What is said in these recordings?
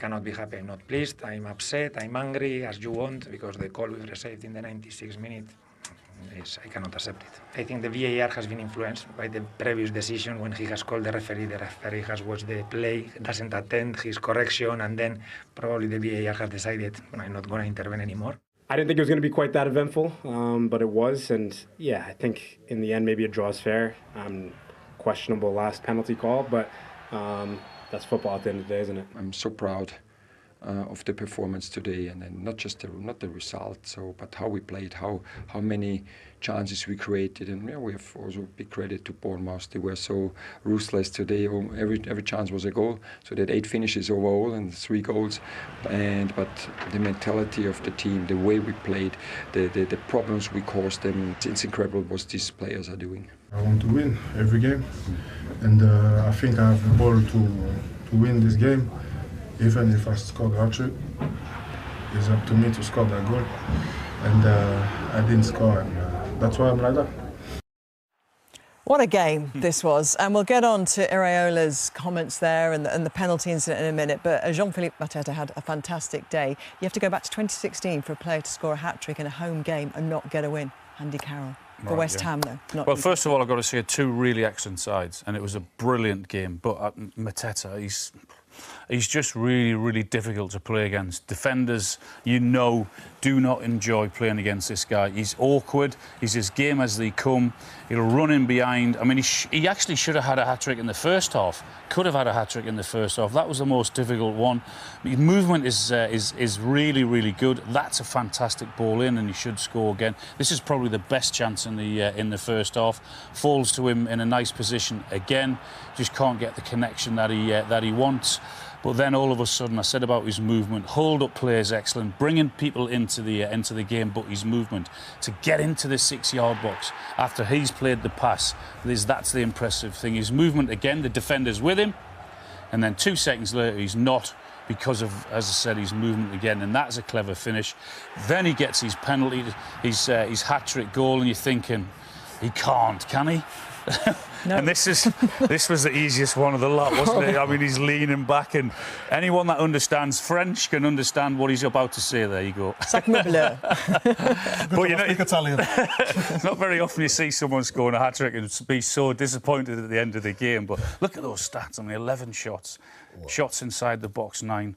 cannot be happy. I'm not pleased, I'm upset, I'm angry, as you want, because the call we've received in the 96th minute, I cannot accept it. I think the VAR has been influenced by the previous decision when he has called the referee has watched the play, doesn't attend his correction, and then probably the VAR has decided, I'm not going to intervene anymore. I didn't think it was going to be quite that eventful, but it was, and yeah, I think in the end maybe a draw is fair. Questionable last penalty call, but that's football at the end of the day, isn't it? I'm so proud of the performance today, and then not the result, but how we played, how many chances we created, and we have also big credit to Bournemouth. They were so ruthless today. Every chance was a goal, so they had 8 finishes overall and 3 goals. But the mentality of the team, the way we played, the problems we caused them, it's incredible what these players are doing. I want to win every game, and I think I have the ball to win this game. Even if I score a hat-trick, it's up to me to score that goal. And I didn't score, and that's why I'm like that. What a game this was. And we'll get on to Iraola's comments there and the penalty incident in a minute. But Jean-Philippe Mateta had a fantastic day. You have to go back to 2016 for a player to score a hat-trick in a home game and not get a win. Andy Carroll. For West Ham, though. Well, first of all, I've got to say 2 really excellent sides, and it was a brilliant game. But Mateta, he's just really, really difficult to play against. Defenders, do not enjoy playing against this guy. He's awkward. He's as game as they come. He'll run in behind. I mean, he actually should have had a hat-trick in the first half. Could have had a hat-trick in the first half. That was the most difficult one. His movement is really, really good. That's a fantastic ball in, and he should score again. This is probably the best chance in the first half. Falls to him in a nice position again. Just can't get the connection that he wants. But then all of a sudden, I said about his movement, hold-up play is excellent, bringing people into the game, but his movement to get into the 6-yard box after he's played the pass, that's the impressive thing. His movement again, the defender's with him, and then 2 seconds later he's not, because of, as I said, his movement again, and that's a clever finish. Then he gets his penalty, his hat-trick goal, and you're thinking, he can't, can he? No. And this was the easiest one of the lot, wasn't it? I mean, he's leaning back, and anyone that understands French can understand what he's about to say. There you go. Sacre bleu. But you know, Italian. It's not very often you see someone scoring a hat-trick and be so disappointed at the end of the game. But look at those stats. I mean, 11 shots. Wow. Shots inside the box, 9.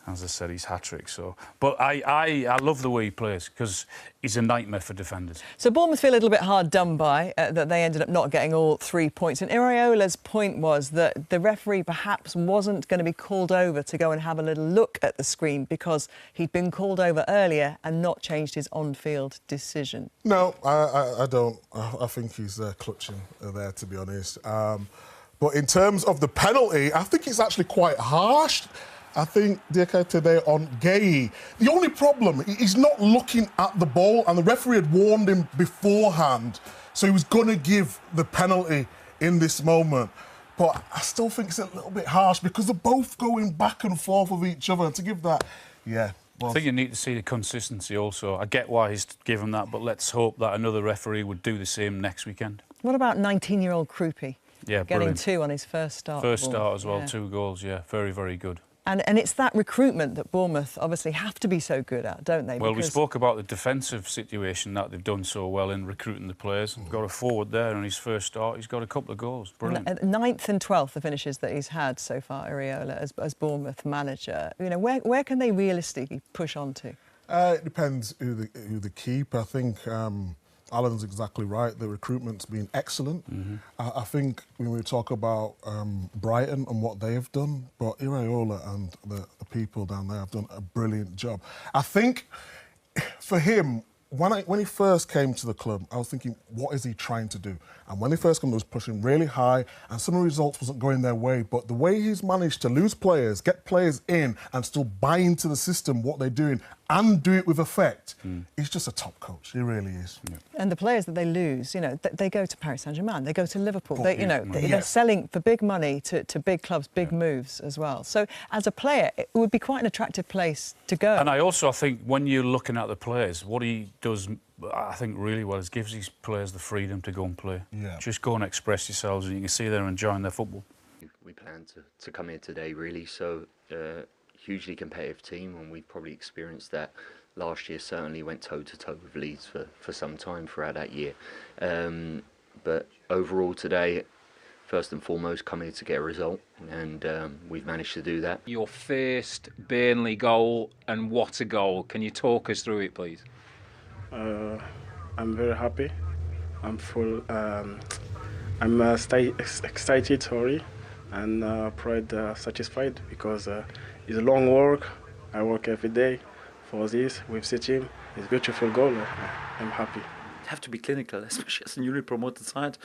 As I said, he's hat-trick. So, but I love the way he plays, because he's a nightmare for defenders. So Bournemouth feel a little bit hard done by that they ended up not getting all 3 points. And Iraola's point was that the referee perhaps wasn't going to be called over to go and have a little look at the screen because he'd been called over earlier and not changed his on-field decision. No, I don't. I think he's clutching there, to be honest. But in terms of the penalty, I think it's actually quite harsh. I think today on Gay, the only problem, he's not looking at the ball, and the referee had warned him beforehand, so he was going to give the penalty in this moment. But I still think it's a little bit harsh because they're both going back and forth with each other, and to give that, yeah. Well, I think you need to see the consistency also. I get why he's given that, but let's hope that another referee would do the same next weekend. What about 19-year-old Krupi? Yeah, getting brilliant. 2 on his first start. First start as well, 2 goals, yeah, very, very good. And it's that recruitment that Bournemouth obviously have to be so good at, don't they? Well, we spoke about the defensive situation that they've done so well in recruiting the players. Got a forward there on his first start. He's got a couple of goals. Brilliant. And 9th and 12th, the finishes that he's had so far, Iraola, as Bournemouth manager. You know, where can they realistically push on to? It depends who the keep. I think Alan's exactly right. The recruitment's been excellent. I think when we talk about Brighton and what they have done, but Iraola and the people down there have done a brilliant job. I think for him, when he first came to the club, I was thinking, what is he trying to do? And when he first came, he was pushing really high, and some of the results wasn't going their way. But the way he's managed to lose players, get players in, and still buy into the system, what they're doing, and do it with effect, he's just a top coach. He really is. Yeah. And the players that they lose, you know, they go to Paris Saint-Germain, they go to Liverpool. They're selling for big money to big clubs, big moves as well. So as a player, it would be quite an attractive place to go. And I think when you're looking at the players, what he does, I think, really well is gives these players the freedom to go and play. Yeah. Just go and express yourselves, and you can see they're enjoying their football. We plan to come here today, really, so hugely competitive team, and we probably experienced that last year. Certainly went toe-to-toe with Leeds for some time throughout that year. But overall today, first and foremost, come here to get a result, and we've managed to do that. Your first Burnley goal, and what a goal. Can you talk us through it, please? I'm very happy. I'm full. I'm excited, sorry, and proud, satisfied, because it's a long work. I work every day for this with the team. It's a beautiful goal. I'm happy. Have to be clinical, especially as a newly promoted side,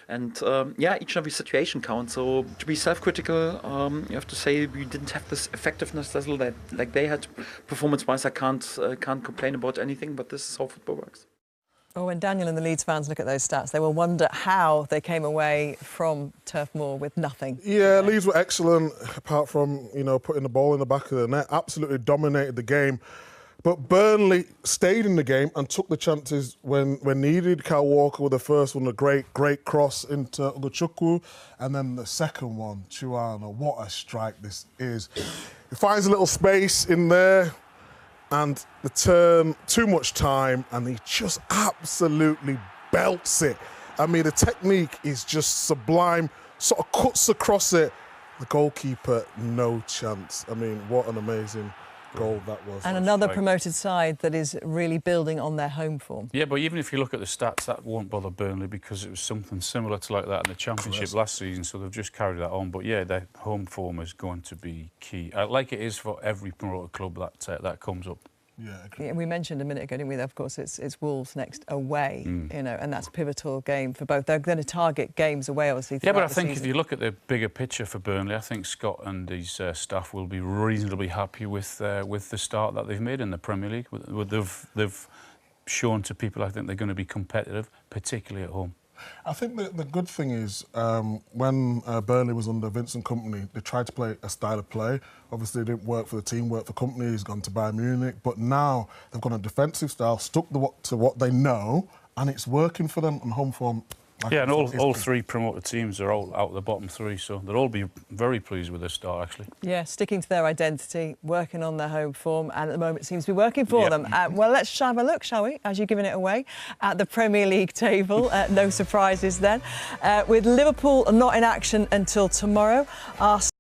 and yeah, each and every situation counts. So to be self-critical, you have to say we didn't have this effectiveness level that like they had. Performance-wise, I can't complain about anything, but this is how football works. Oh, when Daniel and the Leeds fans look at those stats, they will wonder how they came away from Turf Moor with nothing. Yeah, Leeds were excellent, apart from, you know, putting the ball in the back of the net. Absolutely dominated the game. But Burnley stayed in the game and took the chances when needed. Kyle Walker with the first one, a great cross into Ugochukwu. And then the second one, Chuana, what a strike this is. He finds a little space in there, and the turn, too much time, and he just absolutely belts it. I mean, the technique is just sublime, sort of cuts across it. The goalkeeper, no chance. I mean, what an amazing goal that was. And another promoted side that is really building on their home form. Yeah, but even if you look at the stats, that won't bother Burnley, because it was something similar to like that in the Championship last season, so they've just carried that on. But yeah, their home form is going to be key, like it is for every promoted club that comes up. Yeah, we mentioned a minute ago, didn't we? Of course, it's Wolves next away, you know, and that's a pivotal game for both. They're going to target games away, obviously. Yeah, but I think if you look at the bigger picture for Burnley, I think Scott and his staff will be reasonably happy with the start that they've made in the Premier League. They've shown to people, I think they're going to be competitive, particularly at home. I think the good thing is when Burnley was under Vincent Kompany, they tried to play a style of play. Obviously, it didn't work for the team, worked for Kompany. He's gone to Bayern Munich. But now they've got a defensive style, stuck to what they know, and it's working for them on home form. Yeah, and all three promoted teams are all out of the bottom three, so they'll all be very pleased with their start, actually. Yeah, sticking to their identity, working on their home form, and at the moment it seems to be working for them. Well, let's have a look, shall we, as you're giving it away, at the Premier League table. No surprises then. With Liverpool not in action until tomorrow.